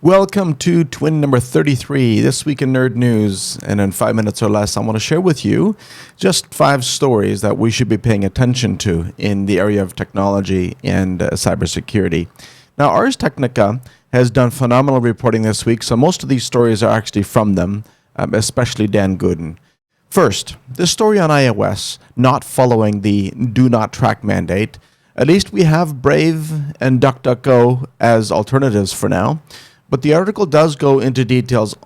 Welcome to TWINN number 33, This Week in Nerd News. And in 5 minutes or less, I want to share with you just 5 stories that we should be paying attention to in the area of technology and cybersecurity. Now, Ars Technica has done phenomenal reporting this week, so most of these stories are actually from them, especially Dan Gooden. First, this story on iOS not following the do not track mandate. At least we have Brave and DuckDuckGo as alternatives for now. But the article does not go into details,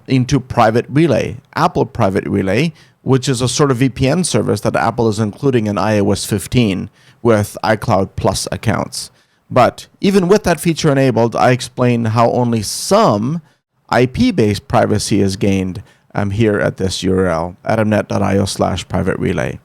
into Private Relay, Apple Private Relay, which is a sort of VPN service that Apple is including in iOS 15 with iCloud Plus accounts. But even with that feature enabled, I explain how only some IP-based privacy is gained here at this URL, adamnet.io/private relay.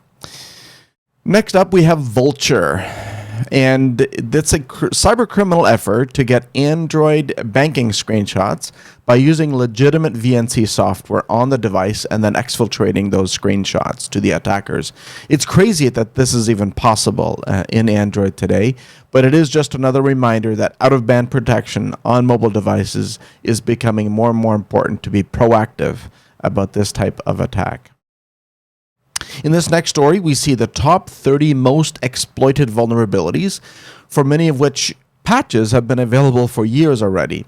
Next up, we have Vultur. And it's a cyber criminal effort to get Android banking screenshots by using legitimate VNC software on the device and then exfiltrating those screenshots to the attackers. It's crazy that this is even possible in Android today, but it is just another reminder that out-of-band protection on mobile devices is becoming more and more important to be proactive about this type of attack. In this next story, we see the top 30 most exploited vulnerabilities, for many of which patches have been available for years already.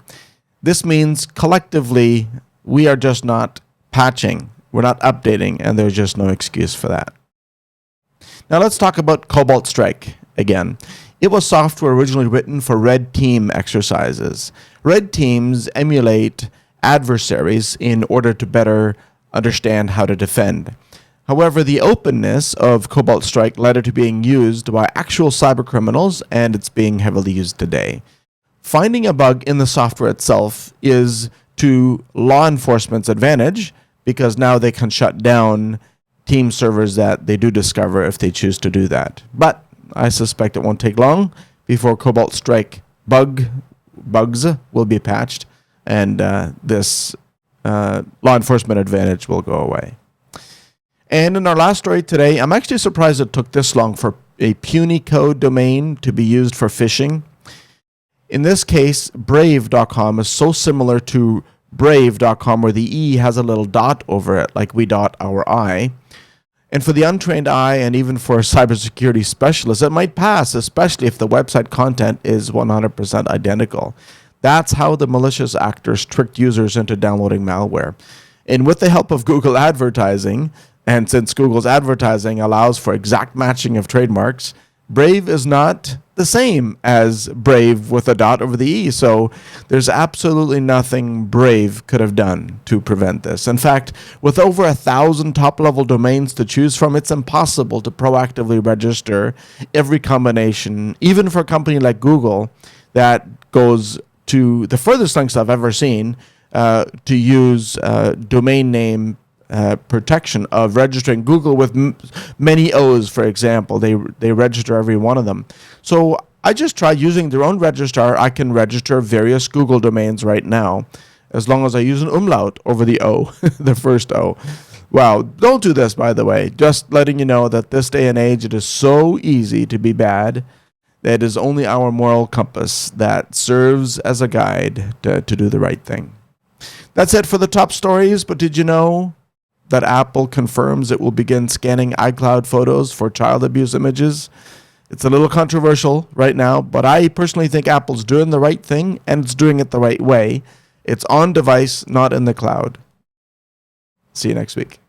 This means collectively, we are just not patching, we're not updating, and there's just no excuse for that. Now let's talk about Cobalt Strike again. It was software originally written for red team exercises. Red teams emulate adversaries in order to better understand how to defend. However, the openness of Cobalt Strike led it to being used by actual cybercriminals, and it's being heavily used today. Finding a bug in the software itself is to law enforcement's advantage, because now they can shut down team servers that they do discover if they choose to do that. But I suspect it won't take long before Cobalt Strike bugs will be patched, and this law enforcement advantage will go away. And in our last story today, I'm actually surprised it took this long for a puny code domain to be used for phishing. In this case, brave.com is so similar to brave.com where the E has a little dot over it, like we dot our I. And for the untrained eye, and even for a cybersecurity specialist, it might pass, especially if the website content is 100% identical. That's how the malicious actors tricked users into downloading malware. And with the help of Google advertising, and since Google's advertising allows for exact matching of trademarks, Brave is not the same as Brave with a dot over the E. So there's absolutely nothing Brave could have done to prevent this. In fact, with over 1,000 top-level domains to choose from, it's impossible to proactively register every combination, even for a company like Google that goes to the furthest lengths I've ever seen to use domain name protection of registering Google with many O's, for example. They register every one of them. So I just tried using their own registrar. I can register various Google domains right now, as long as I use an umlaut over the O, the first O. Wow, don't do this, by the way. Just letting you know that this day and age, it is so easy to be bad that it is only our moral compass that serves as a guide to do the right thing. That's it for the top stories, but did you know that Apple confirms it will begin scanning iCloud photos for child abuse images? It's a little controversial right now, but I personally think Apple's doing the right thing, and it's doing it the right way. It's on device, not in the cloud. See you next week.